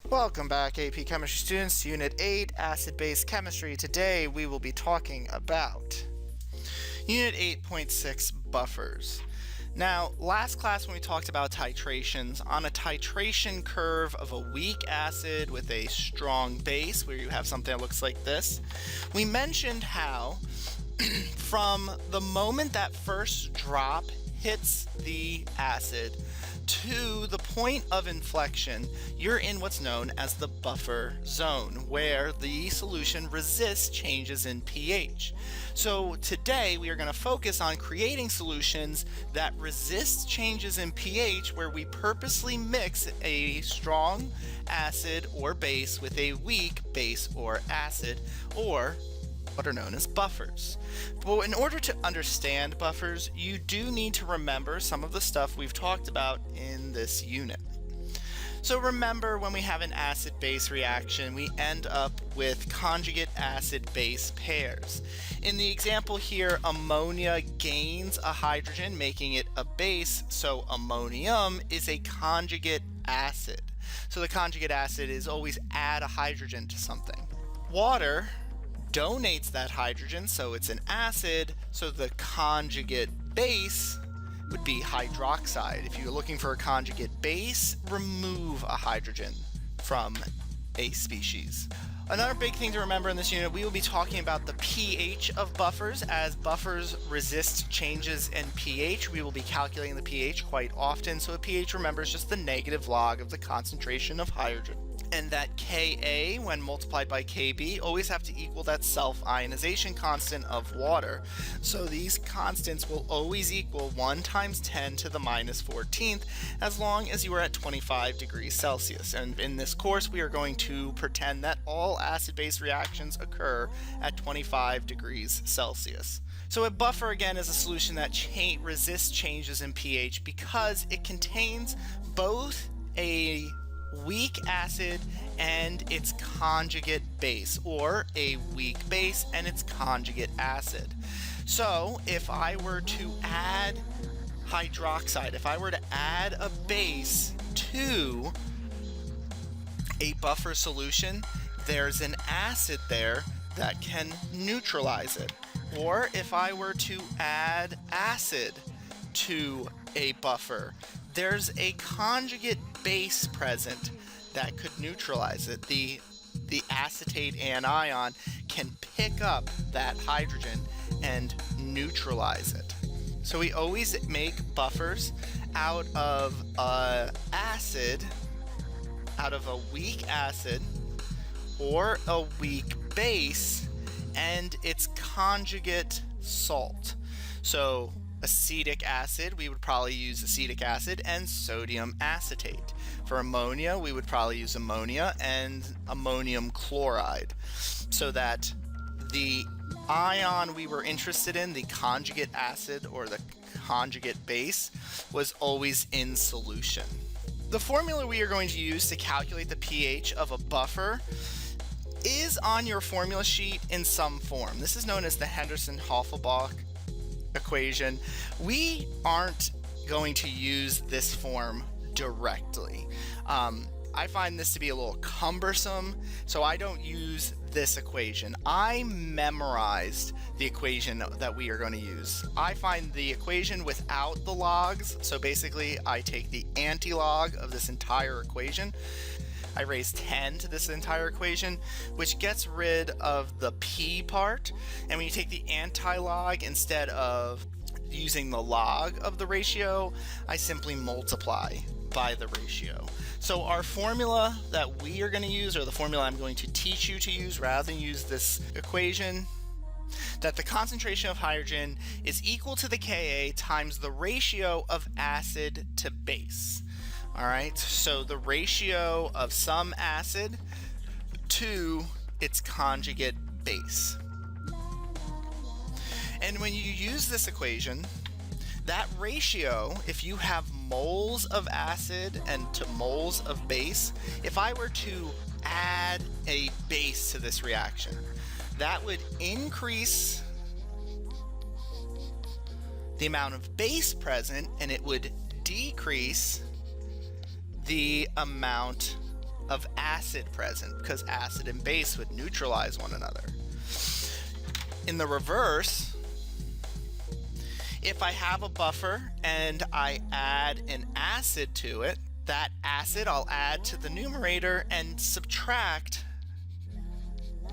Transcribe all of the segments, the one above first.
Welcome back, AP Chemistry students, to Unit 8, Acid-Base Chemistry. Today we will be talking about Unit 8.6, Buffers. Now, last class when we talked about titrations, on a titration curve of a weak acid with a strong base, where you have something that looks like this, we mentioned how from the moment that first drop hits the acid to the point of inflection, you're in what's known as the buffer zone, where the solution resists changes in pH. So today we are going to focus on creating solutions that resist changes in pH, where we purposely mix a strong acid or base with a weak base or acid, or what are known as buffers. But in order to understand buffers, you do need to remember some of the stuff we've talked about in this unit. So remember, when we have an acid-base reaction, we end up with conjugate acid-base pairs. In the example here, ammonia gains a hydrogen, making it a base, so ammonium is a conjugate acid. So the conjugate acid is always add a hydrogen to something. Water donates that hydrogen, so it's an acid, so the conjugate base would be hydroxide. If you're looking for a conjugate base, remove a hydrogen from a species. Another big thing to remember in this unit, we will be talking about the pH of buffers. As buffers resist changes in pH, we will be calculating the pH quite often. So a pH, remember, is just the negative log of the concentration of hydrogen. And that Ka, when multiplied by Kb, always have to equal that self-ionization constant of water. So these constants will always equal 1 times 10 to the minus 14th, as long as you are at 25 degrees Celsius. And in this course, we are going to pretend that all acid-base reactions occur at 25 degrees Celsius. So a buffer, again, is a solution that resists changes in pH because it contains both a weak acid and its conjugate base, or a weak base and its conjugate acid. So if I were to add hydroxide, if I were to add a base to a buffer solution, there's an acid there that can neutralize it. Or if I were to add acid to a buffer, there's a conjugate base present that could neutralize it. The acetate anion can pick up that hydrogen and neutralize it. So we always make buffers out of a weak acid or a weak base and its conjugate salt. So acetic acid, we would probably use acetic acid and sodium acetate. For ammonia, we would probably use ammonia and ammonium chloride, so that the ion we were interested in, the conjugate acid or the conjugate base, was always in solution. The formula we are going to use to calculate the pH of a buffer is on your formula sheet in some form. This is known as the Henderson-Hasselbalch equation. We aren't going to use this form directly. I find this to be a little cumbersome, so I don't use this equation. I memorized the equation that we are going to use. I find the equation without the logs, so basically I take the anti-log of this entire equation. I raise 10 to this entire equation, which gets rid of the p part. And when you take the anti-log, instead of using the log of the ratio, I simply multiply by the ratio. So our formula that we are going to use, or the formula I'm going to teach you to use rather than use this equation, that the concentration of hydrogen is equal to the Ka times the ratio of acid to base. All right, so the ratio of some acid to its conjugate base. And when you use this equation, that ratio, if you have moles of acid and to moles of base, if I were to add a base to this reaction, that would increase the amount of base present, and it would decrease the amount of acid present, because acid and base would neutralize one another. In the reverse, if I have a buffer and I add an acid to it, that acid I'll add to the numerator and subtract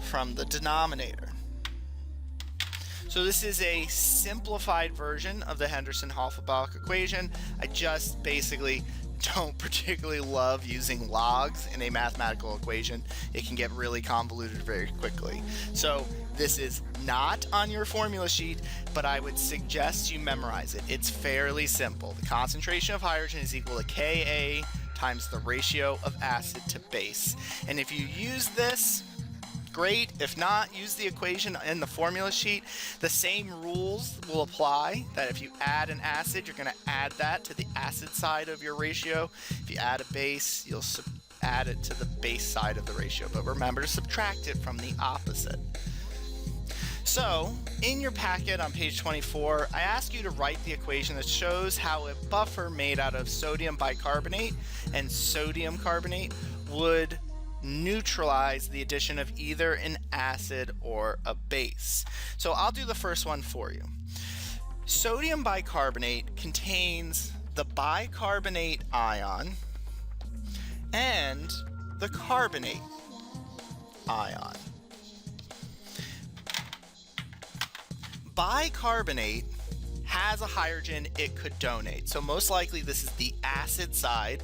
from the denominator. So this is a simplified version of the Henderson-Haufenbach equation. I just basically don't particularly love using logs in a mathematical equation. It can get really convoluted very quickly. So this is not on your formula sheet, but I would suggest you memorize it. It's fairly simple. The concentration of hydrogen is equal to Ka times the ratio of acid to base. And if you use this, great. If not, use the equation in the formula sheet. The same rules will apply, that if you add an acid, you're going to add that to the acid side of your ratio. If you add a base, you'll add it to the base side of the ratio. But remember to subtract it from the opposite. So, in your packet on page 24, I ask you to write the equation that shows how a buffer made out of sodium bicarbonate and sodium carbonate would neutralize the addition of either an acid or a base. So I'll do the first one for you. Sodium bicarbonate contains the bicarbonate ion and the carbonate ion. Bicarbonate has a hydrogen it could donate. So most likely this is the acid side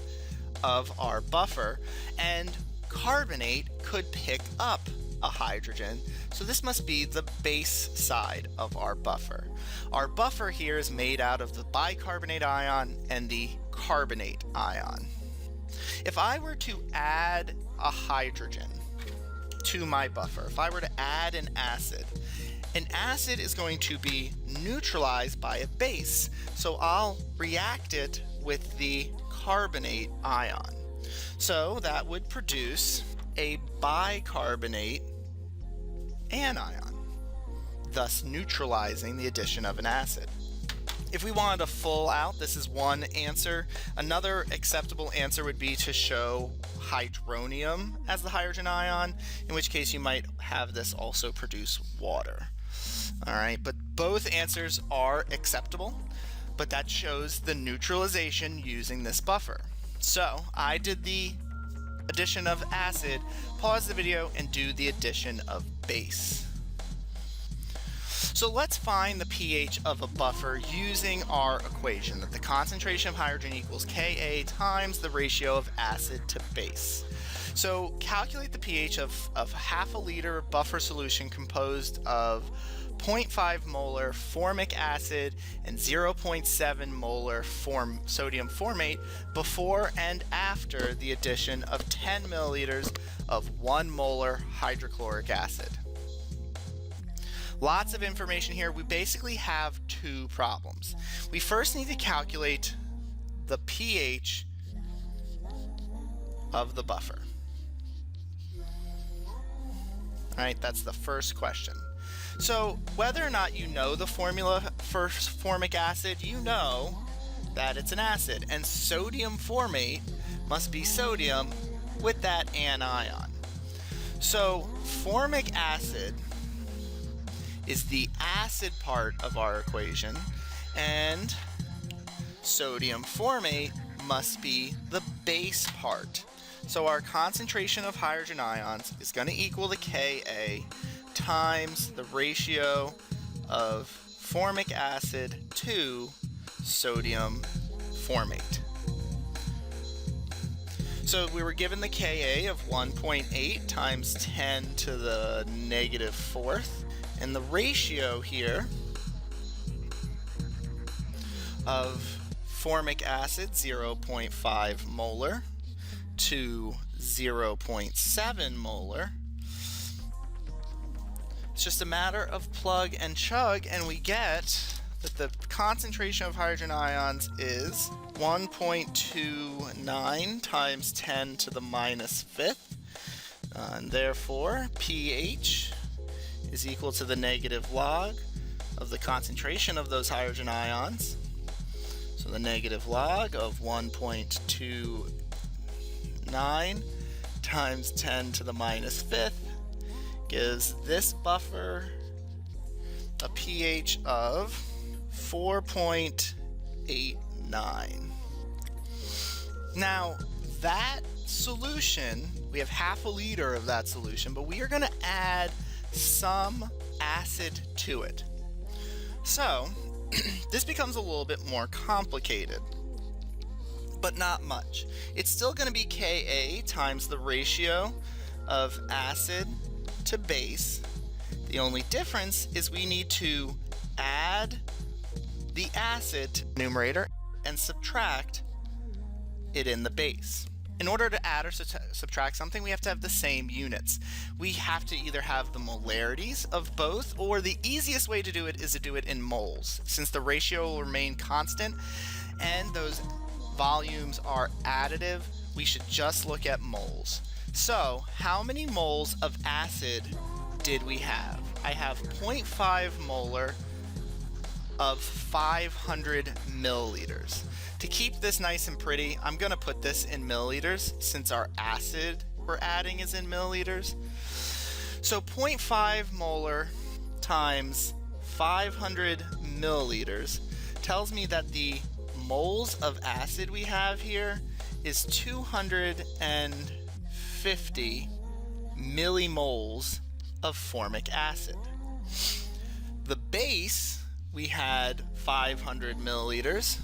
of our buffer, and carbonate could pick up a hydrogen, so this must be the base side of our buffer. Our buffer here is made out of the bicarbonate ion and the carbonate ion. If I were to add a hydrogen to my buffer, if I were to add an acid is going to be neutralized by a base, so I'll react it with the carbonate ion. So that would produce a bicarbonate anion, thus neutralizing the addition of an acid. If we wanted to full out, this is one answer. Another acceptable answer would be to show hydronium as the hydrogen ion, in which case you might have this also produce water. All right, but both answers are acceptable, but that shows the neutralization using this buffer. So I did the addition of acid, pause the video and do the addition of base. So let's find the pH of a buffer using our equation that the concentration of hydrogen equals Ka times the ratio of acid to base. So calculate the pH of half a liter buffer solution composed of 0.5 molar formic acid and 0.7 molar sodium formate before and after the addition of 10 milliliters of 1 molar hydrochloric acid. Lots of information here. We basically have two problems. We first need to calculate the pH of the buffer. All right, that's the first question. So whether or not you know the formula for formic acid, you know that it's an acid, and sodium formate must be sodium with that anion. So formic acid is the acid part of our equation, and sodium formate must be the base part. So our concentration of hydrogen ions is going to equal to Ka times the ratio of formic acid to sodium formate. So we were given the Ka of 1.8 times 10 to the negative fourth, and the ratio here of formic acid 0.5 molar to 0.7 molar. It's just a matter of plug and chug, and we get that the concentration of hydrogen ions is 1.29 times 10 to the minus fifth, and therefore pH is equal to the negative log of the concentration of those hydrogen ions. So the negative log of 1.29 times 10 to the minus fifth gives this buffer a pH of 4.89. Now, that solution, we have half a liter of that solution, but we are going to add some acid to it. So, this becomes a little bit more complicated, but not much. It's still going to be Ka times the ratio of acid to base. The only difference is we need to add the acid to the numerator and subtract it in the base. In order to add or subtract something, we have to have the same units. We have to either have the molarities of both, or the easiest way to do it is to do it in moles. Since the ratio will remain constant and those volumes are additive, we should just look at moles. So, how many moles of acid did we have? I have 0.5 molar of 500 milliliters. To keep this nice and pretty, I'm going to put this in milliliters since our acid we're adding is in milliliters. So 0.5 molar times 500 milliliters tells me that the moles of acid we have here is 250 millimoles of formic acid. The base, we had 500 milliliters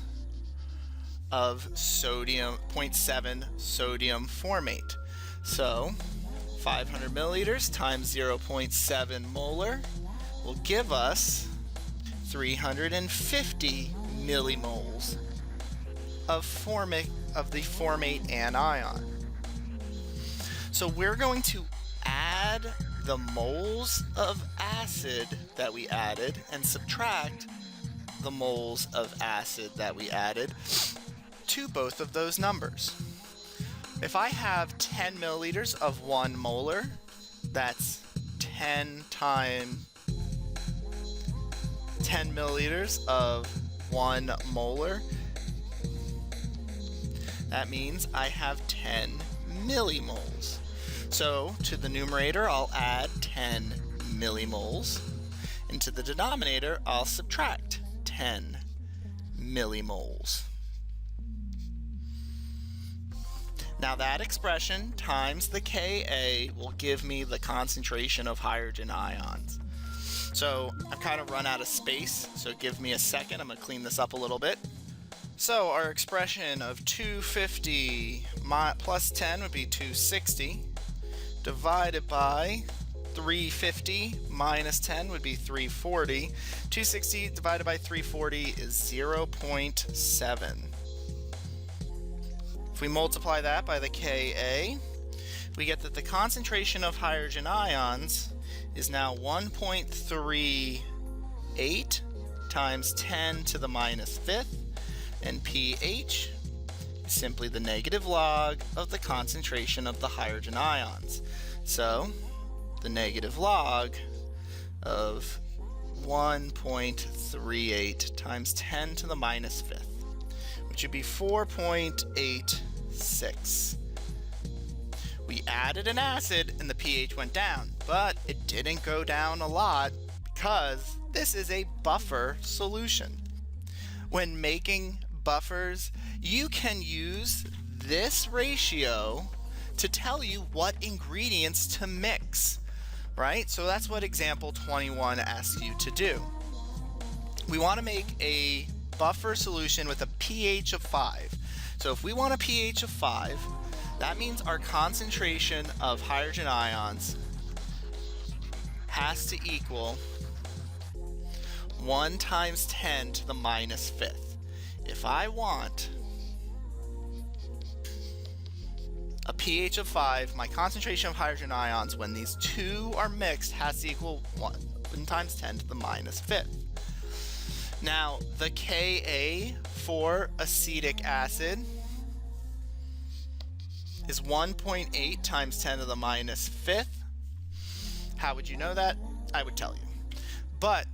of sodium, 0.7 sodium formate. So 500 milliliters times 0.7 molar will give us 350 millimoles of the formate anion. So we're going to add the moles of acid that we added and subtract the moles of acid that we added to both of those numbers. If I have 10 milliliters of 1 molar, that's 10 times 10 milliliters of 1 molar. That means I have 10 millimoles. So to the numerator, I'll add 10 millimoles, and to the denominator, I'll subtract 10 millimoles. Now that expression times the Ka will give me the concentration of hydrogen ions. So I've kind of run out of space, so give me a second. I'm going to clean this up a little bit. So our expression of 250 plus 10 would be 260, divided by 350 minus 10 would be 340. 260 divided by 340 is 0.7. If we multiply that by the Ka, we get that the concentration of hydrogen ions is now 1.38 times 10 to the minus fifth, and pH is simply the negative log of the concentration of the hydrogen ions. So the negative log of 1.38 times 10 to the minus fifth, which would be 4.86. We added an acid and the pH went down, but it didn't go down a lot because this is a buffer solution. When making buffers, you can use this ratio to tell you what ingredients to mix, right? So that's what example 21 asks you to do. We want to make a buffer solution with a pH of 5. So if we want a pH of 5, that means our concentration of hydrogen ions has to equal 1 times 10 to the minus fifth. If I want a pH of 5, my concentration of hydrogen ions when these two are mixed has to equal 1 times 10 to the minus fifth. Now, the Ka for acetic acid is 1.8 times 10 to the minus fifth. How would you know that? I would tell you. But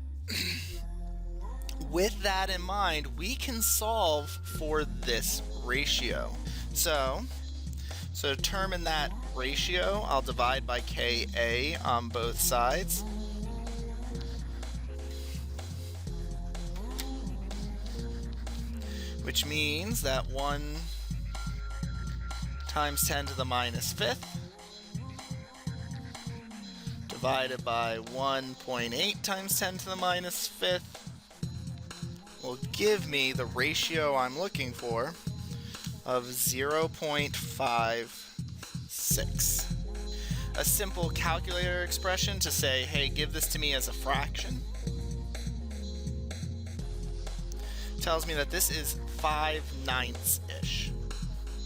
with that in mind, we can solve for this ratio. So So to determine that ratio, I'll divide by Ka on both sides. Which means that 1 times 10 to the minus fifth divided by 1.8 times 10 to the minus fifth will give me the ratio I'm looking for of 0.56. A simple calculator expression to say, hey, give this to me as a fraction, tells me that this is 5/9-ish.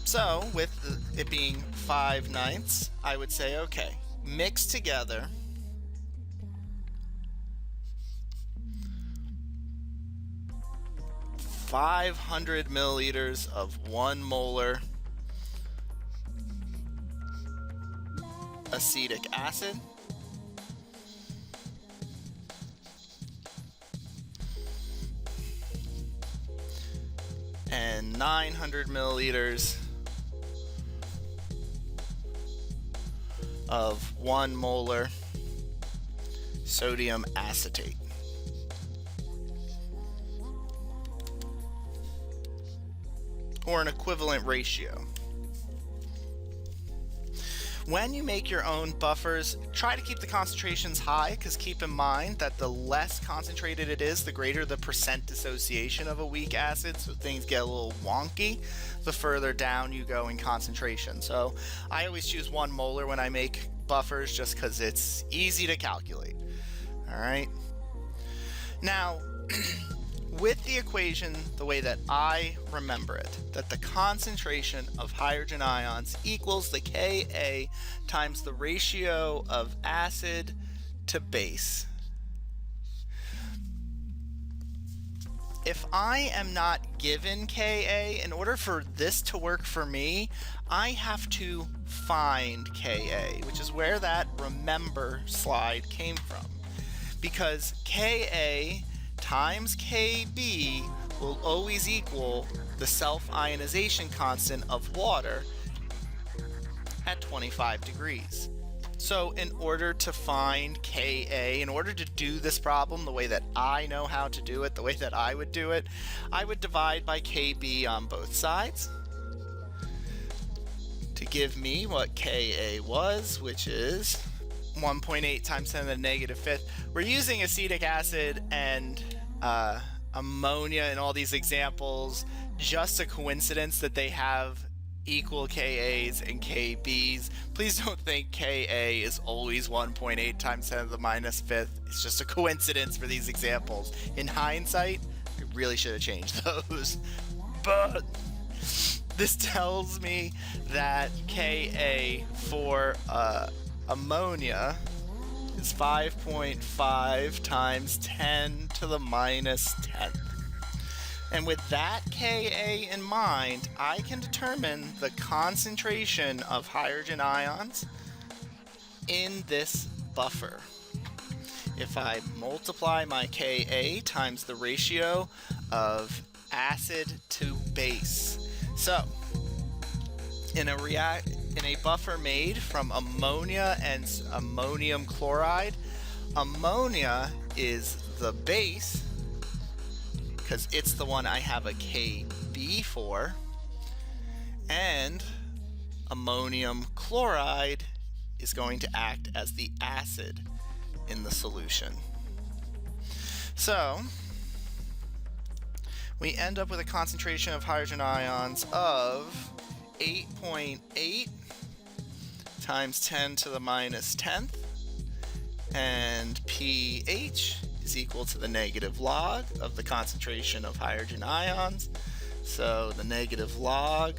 So with it being 5/9, I would say, okay, mix together 500 milliliters of 1 molar acetic acid and 900 milliliters of 1 molar sodium acetate. Or an equivalent ratio. When you make your own buffers, try to keep the concentrations high, because keep in mind that the less concentrated it is, the greater the percent dissociation of a weak acid, so things get a little wonky the further down you go in concentration. So I always choose 1 molar when I make buffers just because it's easy to calculate. All right. Now, with the equation, the way that I remember it, that the concentration of hydrogen ions equals the Ka times the ratio of acid to base. If I am not given Ka, in order for this to work for me, I have to find Ka, which is where that remember slide came from. Because Ka times Kb will always equal the self-ionization constant of water at 25 degrees. So in order to find Ka, in order to do this problem the way that I know how to do it, the way that I would do it, I would divide by Kb on both sides to give me what Ka was, which is 1.8 times 10 to the negative fifth. We're using acetic acid and ammonia in all these examples. Just a coincidence that they have equal Kas and Kbs. Please don't think Ka is always 1.8 times 10 to the minus fifth. It's just a coincidence for these examples. In hindsight, I really should have changed those. But this tells me that Ka for ammonia is 5.5 times 10 to the minus 10th. And with that Ka in mind, I can determine the concentration of hydrogen ions in this buffer. If I multiply my Ka times the ratio of acid to base. So, in a buffer made from ammonia and ammonium chloride, ammonia is the base because it's the one I have a Kb for, and ammonium chloride is going to act as the acid in the solution. So we end up with a concentration of hydrogen ions of 8.8 times 10 to the minus 10th, and pH is equal to the negative log of the concentration of hydrogen ions. So the negative log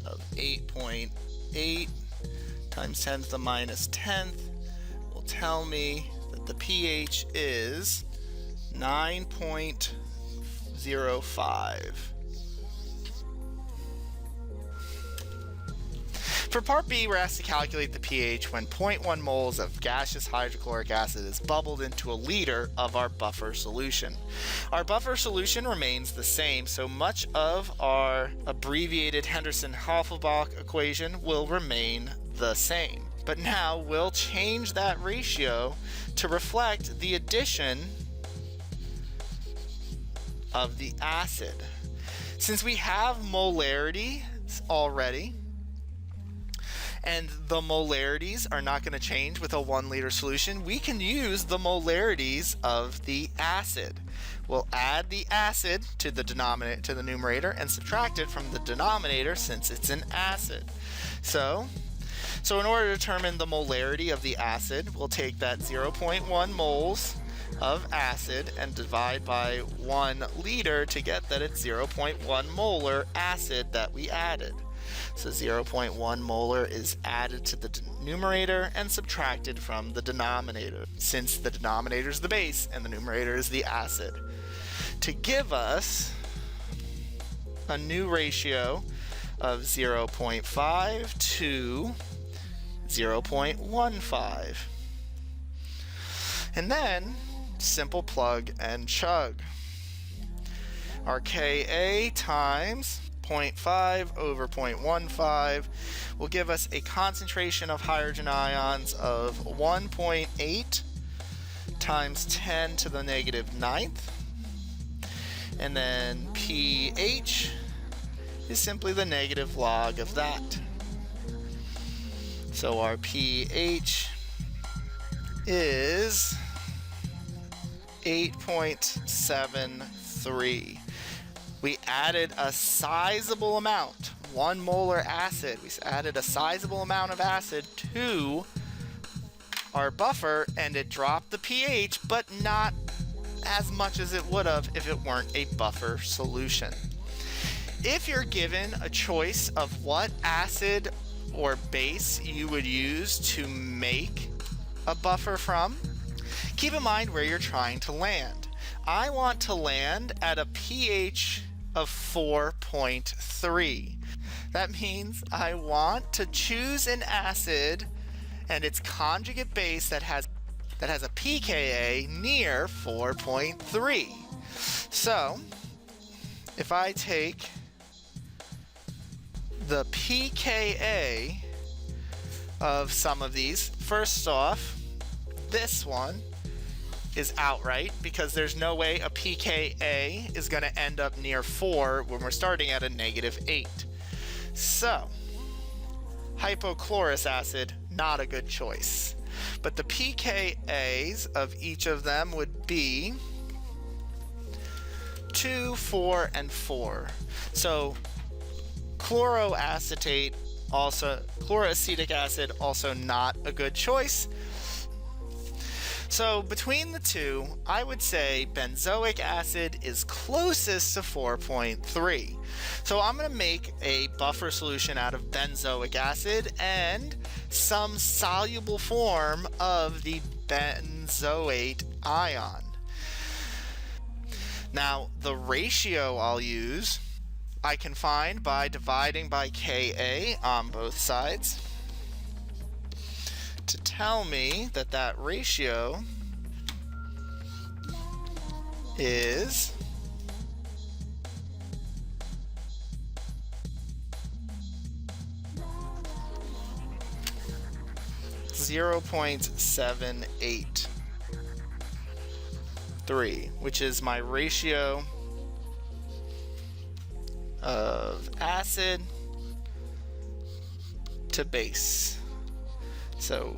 of 8.8 times 10 to the minus 10th will tell me that the pH is 9.05. For part B, we're asked to calculate the pH when 0.1 moles of gaseous hydrochloric acid is bubbled into a liter of our buffer solution. Our buffer solution remains the same, so much of our abbreviated Henderson-Hasselbalch equation will remain the same. But now we'll change that ratio to reflect the addition of the acid. Since we have molarity already, and the molarities are not going to change with a 1 liter solution, we can use the molarities of the acid. We'll add the acid to the numerator and subtract it from the denominator since it's an acid. So in order to determine the molarity of the acid, we'll take that 0.1 moles of acid and divide by 1 liter to get that it's 0.1 molar acid that we added. So 0.1 molar is added to the numerator and subtracted from the denominator, since the denominator is the base and the numerator is the acid, to give us a new ratio of 0.5 to 0.15. And then simple plug and chug. Our Ka times 0.5 over 0.15 will give us a concentration of hydrogen ions of 1.8 times 10 to the negative 9th. And then pH is simply the negative log of that. So our pH is 8.73. We added a sizable amount, 1 molar acid. We added a sizable amount of acid to our buffer, and it dropped the pH, but not as much as it would have if it weren't a buffer solution. If you're given a choice of what acid or base you would use to make a buffer from, keep in mind where you're trying to land. I want to land at a pH of 4.3. That means I want to choose an acid and its conjugate base that has a pKa near 4.3. So if I take the pKa of some of these, first off, this one is outright because there's no way a pKa is going to end up near 4 when we're starting at a negative 8. So hypochlorous acid, not a good choice. But the pKa's of each of them would be 2, 4, and 4. So chloroacetic acid, also not a good choice. So between the two, I would say benzoic acid is closest to 4.3. So I'm going to make a buffer solution out of benzoic acid and some soluble form of the benzoate ion. Now, the ratio I'll use, I can find by dividing by Ka on both sides to tell me that that ratio is 0.783, which is my ratio of acid to base. So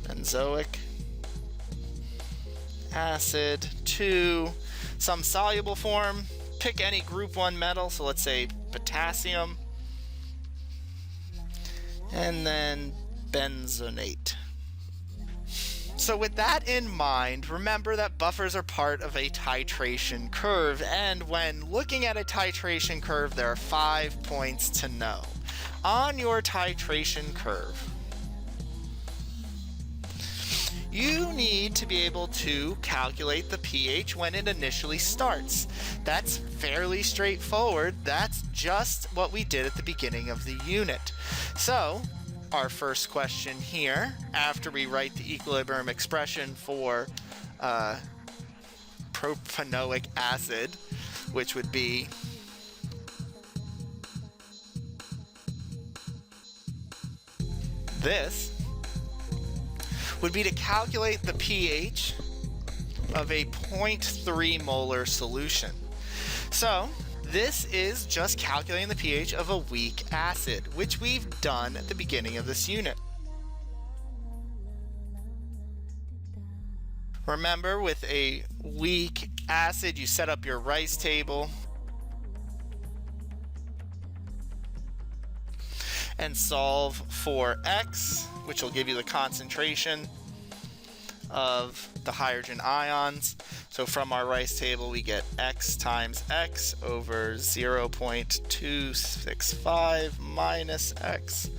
benzoic acid to some soluble form. Pick any group 1 metal, so let's say potassium, and then benzonate. So with that in mind, remember that buffers are part of a titration curve, and when looking at a titration curve, there are 5 points to know. On your titration curve, you need to be able to calculate the pH when it initially starts. That's fairly straightforward. That's just what we did at the beginning of the unit. So our first question here, after we write the equilibrium expression for propanoic acid, which would be this, would be to calculate the pH of a 0.3 molar solution. So this is just calculating the pH of a weak acid, which we've done at the beginning of this unit. Remember, with a weak acid, you set up your rice table and solve for X, which will give you the concentration of the hydrogen ions. So from our rice table, we get X times X over 0.265 minus X.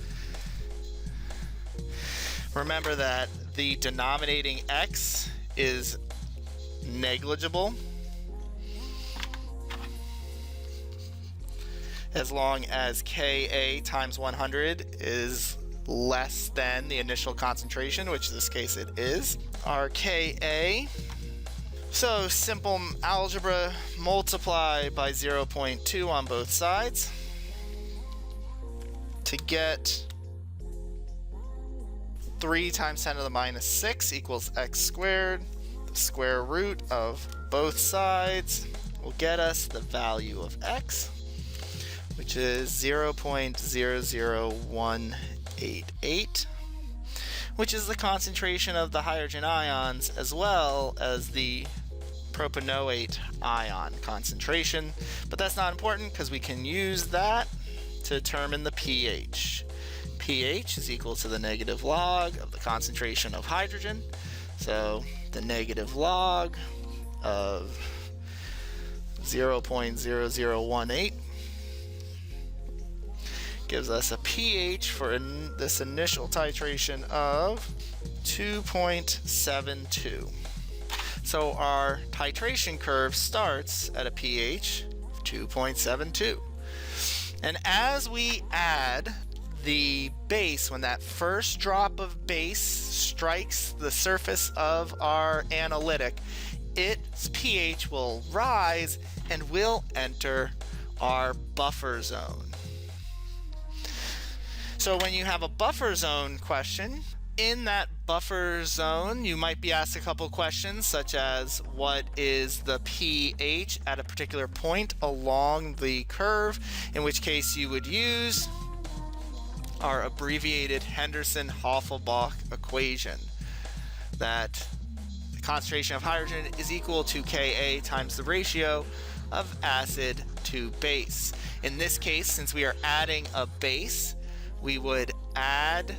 Remember that the denominating X is negligible as long as Ka times 100 is less than the initial concentration, which in this case it is. Our Ka, so simple algebra, multiply by 0.2 on both sides to get 3 times 10 to the minus 6 equals x squared. The square root of both sides will get us the value of x, which is 0.00188, which is the concentration of the hydrogen ions as well as the propanoate ion concentration. But that's not important because we can use that to determine the pH. pH is equal to the negative log of the concentration of hydrogen. So the negative log of 0.0018 gives us a pH for this initial titration of 2.72. So our titration curve starts at a pH of 2.72. And as we add the base, when that first drop of base strikes the surface of our analytic, its pH will rise and will enter our buffer zone. So when you have a buffer zone question, in that buffer zone, you might be asked a couple questions such as what is the pH at a particular point along the curve, in which case you would use our abbreviated Henderson-Hasselbalch equation, that the concentration of hydrogen is equal to Ka times the ratio of acid to base. In this case, since we are adding a base, we would add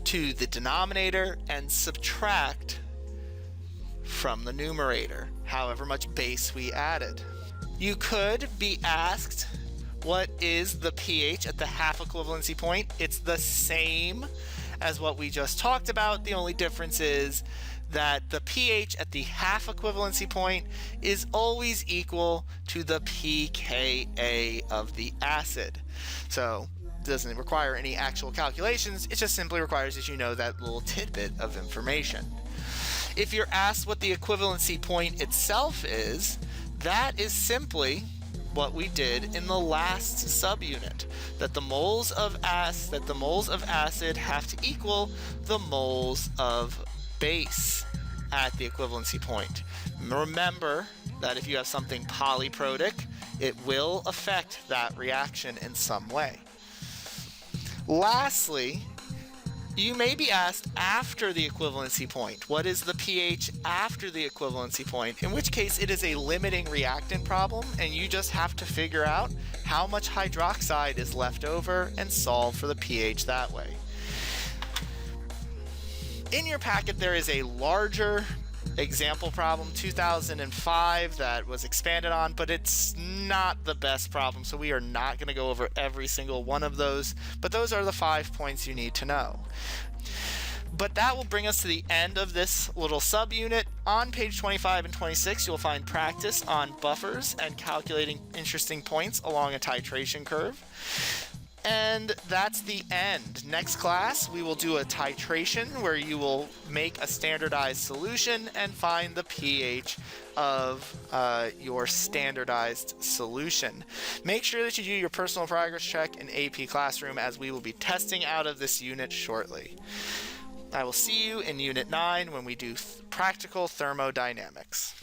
to the denominator and subtract from the numerator, however much base we added. You could be asked, what is the pH at the half equivalency point? It's the same as what we just talked about. The only difference is that the pH at the half equivalency point is always equal to the pKa of the acid. So it doesn't require any actual calculations. It just simply requires that you know that little tidbit of information. If you're asked what the equivalency point itself is, that is simply what we did in the last subunit, that the moles of acid have to equal the moles of base at the equivalency point. Remember that if you have something polyprotic, it will affect that reaction in some way. Lastly, you may be asked after the equivalency point, what is the pH after the equivalency point? In which case it is a limiting reactant problem, and you just have to figure out how much hydroxide is left over and solve for the pH that way. In your packet there is a larger example problem, 2005, that was expanded on, but it's not the best problem, so we are not going to go over every single one of those, but those are the 5 points you need to know. But that will bring us to the end of this little subunit. On page 25 and 26, you'll find practice on buffers and calculating interesting points along a titration curve. And that's the end. Next class, we will do a titration where you will make a standardized solution and find the pH of your standardized solution. Make sure that you do your personal progress check in AP Classroom, as we will be testing out of this unit shortly. I will see you in Unit 9 when we do practical thermodynamics.